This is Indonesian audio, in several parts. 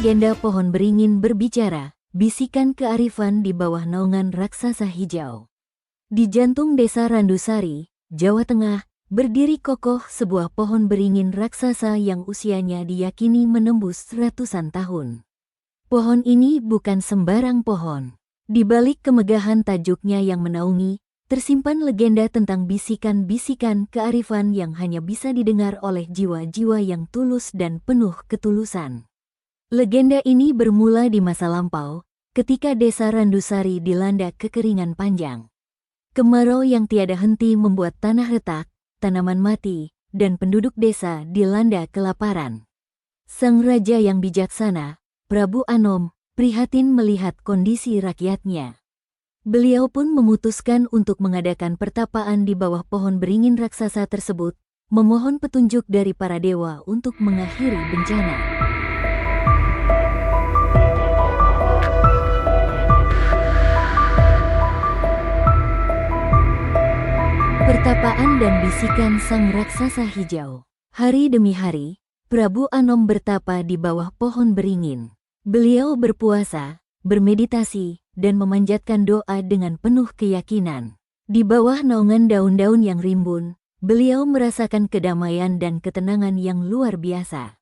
legenda pohon beringin berbicara, bisikan kearifan di bawah naungan raksasa hijau. Di jantung desa Randusari, Jawa Tengah, berdiri kokoh sebuah pohon beringin raksasa yang usianya diyakini menembus ratusan tahun. Pohon ini bukan sembarang pohon. Di balik kemegahan tajuknya yang menaungi, tersimpan legenda tentang bisikan-bisikan kearifan yang hanya bisa didengar oleh jiwa-jiwa yang tulus dan penuh ketulusan. Legenda ini bermula di masa lampau, ketika desa Randusari dilanda kekeringan panjang. Kemarau yang tiada henti membuat tanah retak, tanaman mati, dan penduduk desa dilanda kelaparan. Sang raja yang bijaksana, Prabu Anom, prihatin melihat kondisi rakyatnya. Beliau pun memutuskan untuk mengadakan pertapaan di bawah pohon beringin raksasa tersebut, memohon petunjuk dari para dewa untuk mengakhiri bencana. Pertapaan dan bisikan sang raksasa hijau. Hari demi hari, Prabu Anom bertapa di bawah pohon beringin. Beliau berpuasa, bermeditasi, dan memanjatkan doa dengan penuh keyakinan. Di bawah naungan daun-daun yang rimbun, beliau merasakan kedamaian dan ketenangan yang luar biasa.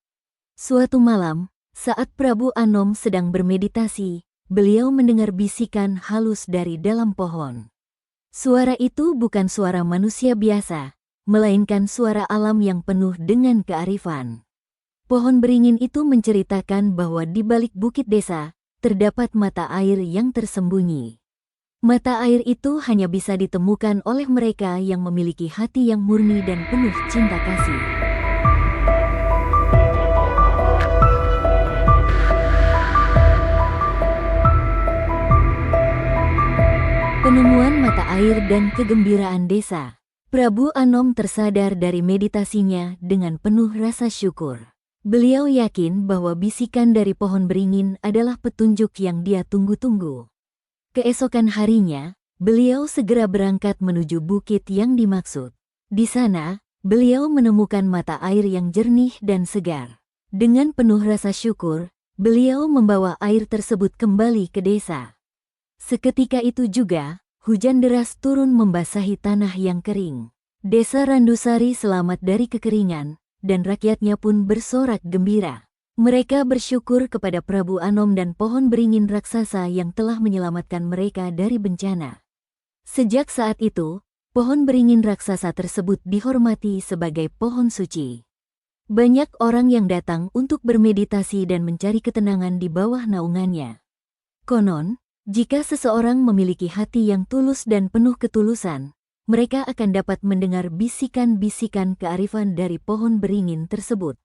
Suatu malam, saat Prabu Anom sedang bermeditasi, beliau mendengar bisikan halus dari dalam pohon. Suara itu bukan suara manusia biasa, melainkan suara alam yang penuh dengan kearifan. Pohon beringin itu menceritakan bahwa di balik bukit desa, terdapat mata air yang tersembunyi. Mata air itu hanya bisa ditemukan oleh mereka yang memiliki hati yang murni dan penuh cinta kasih. Penemuan mata air dan kegembiraan desa. Prabu Anom tersadar dari meditasinya dengan penuh rasa syukur. Beliau yakin bahwa bisikan dari pohon beringin adalah petunjuk yang dia tunggu-tunggu. Keesokan harinya, beliau segera berangkat menuju bukit yang dimaksud. Di sana, beliau menemukan mata air yang jernih dan segar. Dengan penuh rasa syukur, beliau membawa air tersebut kembali ke desa. Seketika itu juga, hujan deras turun membasahi tanah yang kering. Desa Randusari selamat dari kekeringan, dan rakyatnya pun bersorak gembira. Mereka bersyukur kepada Prabu Anom dan pohon beringin raksasa yang telah menyelamatkan mereka dari bencana. Sejak saat itu, pohon beringin raksasa tersebut dihormati sebagai pohon suci. Banyak orang yang datang untuk bermeditasi dan mencari ketenangan di bawah naungannya. Konon, jika seseorang memiliki hati yang tulus dan penuh ketulusan, mereka akan dapat mendengar bisikan-bisikan kearifan dari pohon beringin tersebut.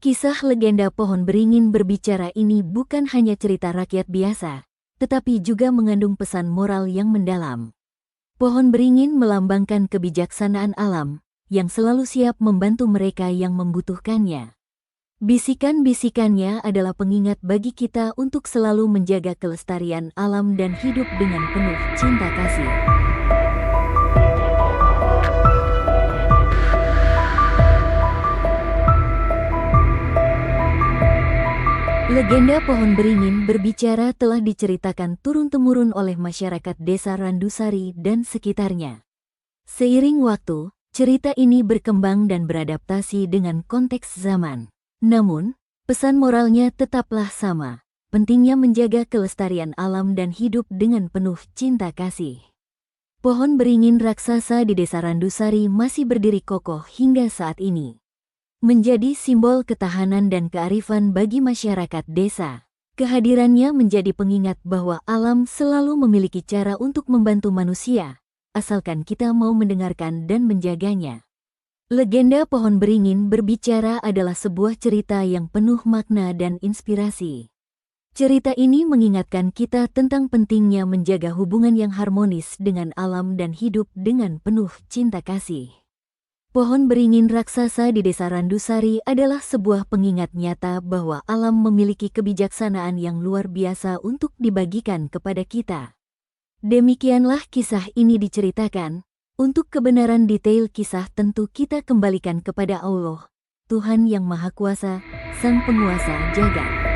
Kisah legenda pohon beringin berbicara ini bukan hanya cerita rakyat biasa, tetapi juga mengandung pesan moral yang mendalam. Pohon beringin melambangkan kebijaksanaan alam, yang selalu siap membantu mereka yang membutuhkannya. Bisikan-bisikannya adalah pengingat bagi kita untuk selalu menjaga kelestarian alam dan hidup dengan penuh cinta kasih. Legenda pohon beringin berbicara telah diceritakan turun-temurun oleh masyarakat desa Randusari dan sekitarnya. Seiring waktu, cerita ini berkembang dan beradaptasi dengan konteks zaman. Namun, pesan moralnya tetaplah sama, pentingnya menjaga kelestarian alam dan hidup dengan penuh cinta kasih. Pohon beringin raksasa di desa Randusari masih berdiri kokoh hingga saat ini. Menjadi simbol ketahanan dan kearifan bagi masyarakat desa. Kehadirannya menjadi pengingat bahwa alam selalu memiliki cara untuk membantu manusia, asalkan kita mau mendengarkan dan menjaganya. Legenda pohon beringin berbicara adalah sebuah cerita yang penuh makna dan inspirasi. Cerita ini mengingatkan kita tentang pentingnya menjaga hubungan yang harmonis dengan alam dan hidup dengan penuh cinta kasih. Pohon beringin raksasa di desa Randusari adalah sebuah pengingat nyata bahwa alam memiliki kebijaksanaan yang luar biasa untuk dibagikan kepada kita. Demikianlah kisah ini diceritakan. Untuk kebenaran detail kisah tentu kita kembalikan kepada Allah, Tuhan yang Maha Kuasa, Sang Penguasa Jagat.